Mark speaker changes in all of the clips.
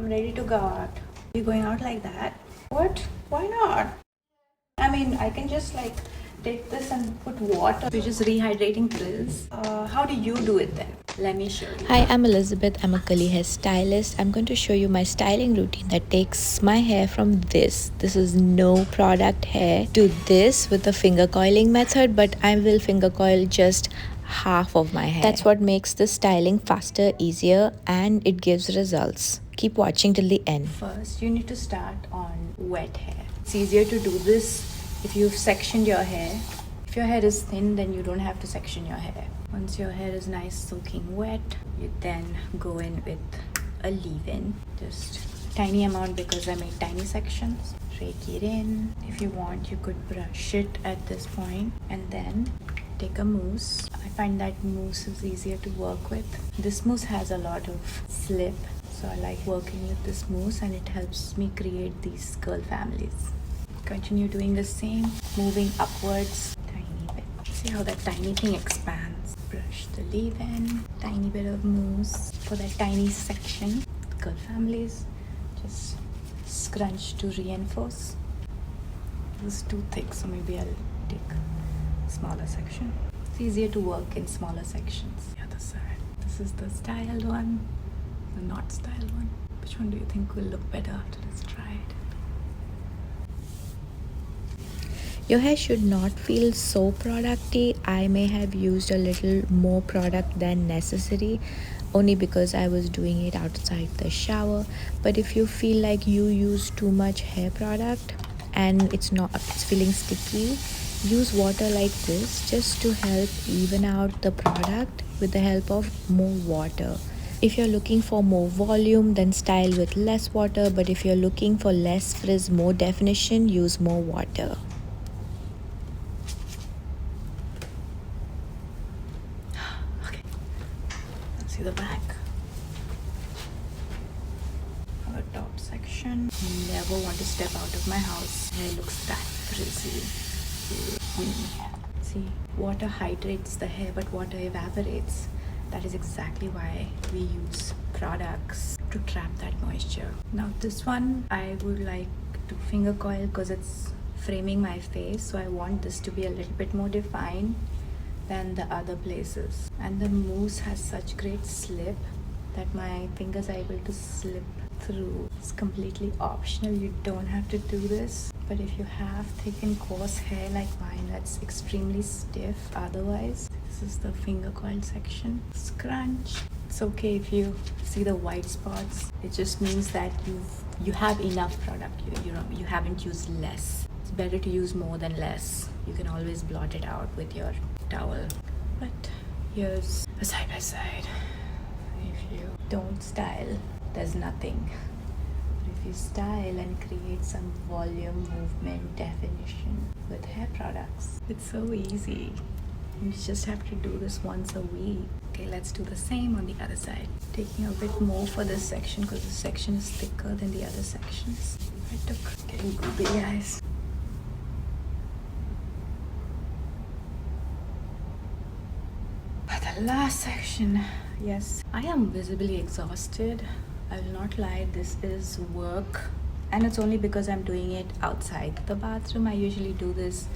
Speaker 1: I'm ready to go out. You're going out like that? What? Why not? I mean, I can just like take this and put water. We're just rehydrating this. How do you do it then? Let me show you.
Speaker 2: Hi, I'm Elizabeth. I'm a curly hair stylist. I'm going to show you my styling routine that takes my hair from this. This is no product hair to this with the finger coiling method, but I will finger coil just half of my hair. That's what makes the styling faster, easier, and it gives results. Keep watching till the end.
Speaker 1: First, you need to start on wet hair. It's easier to do this if you've sectioned your hair. If your hair is thin, then you don't have to section your hair. Once your hair is nice soaking wet, you then go in with a leave-in. Just tiny amount because I made tiny sections. Rake it in. If you want, you could brush it at this point and then take a mousse. I find that mousse is easier to work with. This mousse has a lot of slip, so I like working with this mousse and it helps me create these curl families. Continue doing the same, moving upwards, tiny bit. See how that tiny thing expands. Brush the leave-in, tiny bit of mousse for that tiny section. Curl families, just scrunch to reinforce. This is too thick, so maybe I'll take a smaller section. It's easier to work in smaller sections. The other side. This is the styled one, the not styled one. Which one do you think will look better after it's dried?
Speaker 2: Your hair should not feel so producty. I may have used a little more product than necessary only because I was doing it outside the shower. But if you feel like you use too much hair product and it's feeling sticky, use water like this just to help even out the product with the help of more water. If you're looking for more volume, then style with less water, but if you're looking for less frizz, more definition, use more water.
Speaker 1: The back of the top section. Never want to step out of my house. Hair looks that frizzy. See, water hydrates the hair, but water evaporates. That is exactly why we use products to trap that moisture. Now this one I would like to finger coil because it's framing my face, so I want this to be a little bit more defined than the other places. And the mousse has such great slip that my fingers are able to slip through. It's completely optional. You don't have to do this. But if you have thick and coarse hair like mine that's extremely stiff otherwise, this is the finger coil section. Scrunch. It's okay if you see the white spots. It just means that you have enough product. You haven't used less. It's better to use more than less. You can always blot it out with your towel. But here's a side by side. If you don't style, there's nothing. But if you style and create some volume, movement, definition with hair products, it's so easy. You just have to do this once a week. Okay, let's do the same on the other side. Taking a bit more for this section because this section is thicker than the other sections. I took getting googly eyes. The last section. Yes, I am visibly exhausted. I will not lie, this is work, and it's only because I'm doing it outside the bathroom. I usually do this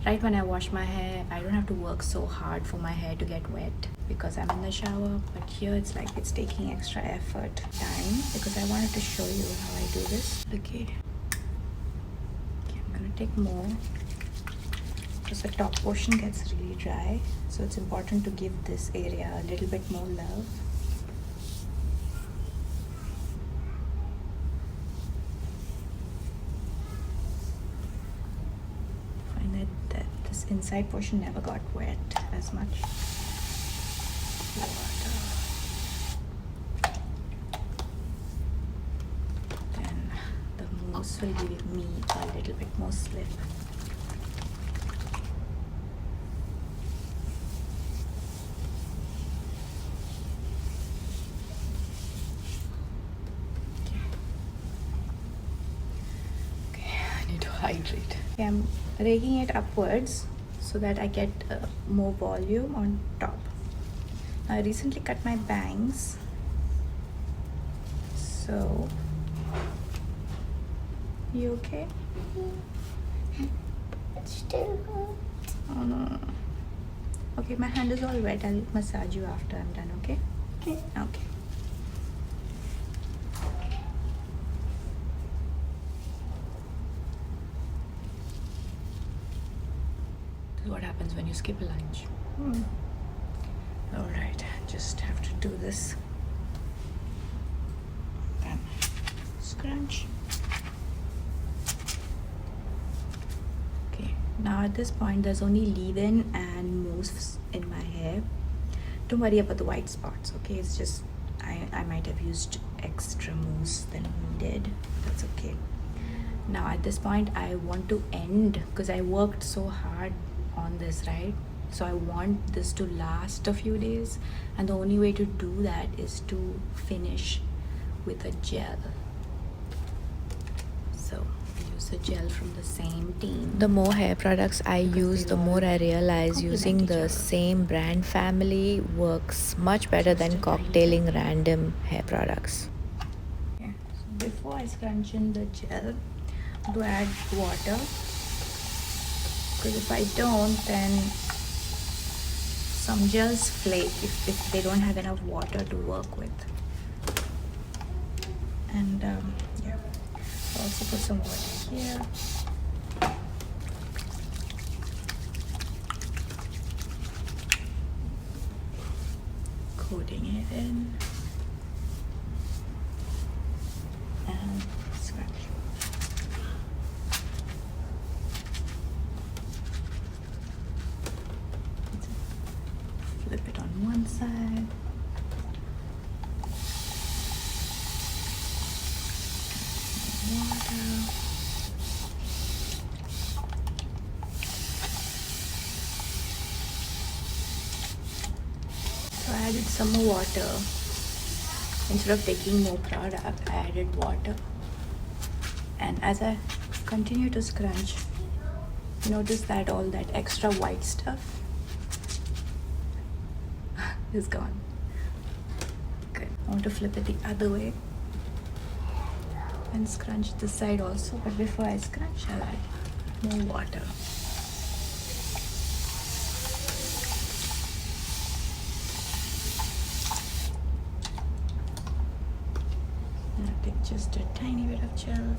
Speaker 1: right when I wash my hair. I don't have to work so hard for my hair to get wet because I'm in the shower, but here it's like it's taking extra effort, time, because I wanted to show you how I do this. Okay, I'm gonna take more because the top portion gets really dry, so it's important to give this area a little bit more love. Find that this inside portion never got wet as much. Water. Then the mousse will give me a little bit more slip. Hydrate. Okay, I'm raking it upwards so that I get more volume on top. Now, I recently cut my bangs, so You okay?
Speaker 3: Still hurt.
Speaker 1: Oh no. Okay, my hand is all wet. I'll massage you after I'm done, okay?
Speaker 3: Okay.
Speaker 1: Okay. This is what happens when you skip a lunch. Alright, just have to do this. Then scrunch. Okay, now at this point there's only leave-in and mousse in my hair. Don't worry about the white spots, okay? It's just I might have used extra mousse than needed. That's okay. Now at this point I want to end, because I worked so hard on this, right? So I want this to last a few days, and the only way to do that is to finish with a gel. So I use a gel from the same team.
Speaker 2: The more hair products I
Speaker 1: Because
Speaker 2: use,
Speaker 1: they
Speaker 2: the
Speaker 1: all
Speaker 2: more I realize
Speaker 1: complement
Speaker 2: using
Speaker 1: each
Speaker 2: the
Speaker 1: other.
Speaker 2: same brand family works much better than
Speaker 1: Just a tiny
Speaker 2: cocktailing
Speaker 1: bit.
Speaker 2: random hair products.
Speaker 1: Okay. So before I scrunch in the gel, I'm going to add water, because if I don't, then some gels flake if they don't have enough water to work with. And yeah, I'll also put some water here. Coating it in and scratch. Flip it on one side. Water. So I added some more water. Instead of taking more product, I added water. And as I continue to scrunch, notice that all that extra white stuff is gone. Good. I want to flip it the other way and scrunch this side also, but before I scrunch, I'll add more water. And I'll take just a tiny bit of gel.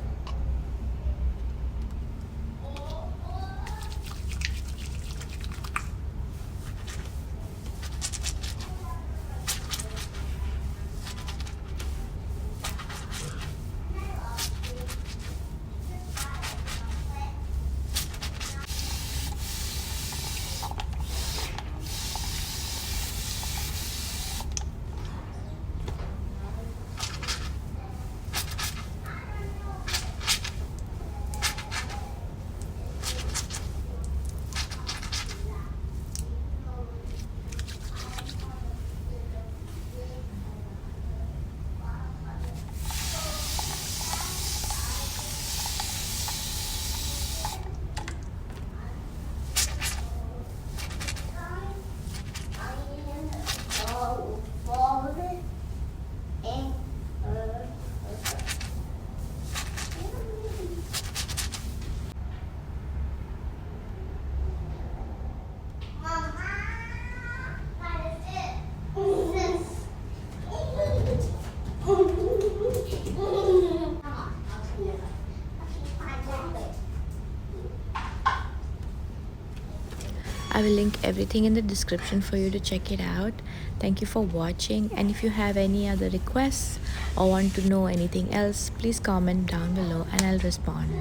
Speaker 2: I will link everything in the description for you to check it out. Thank you for watching, and if you have any other requests or want to know anything else, please comment down below and I'll respond.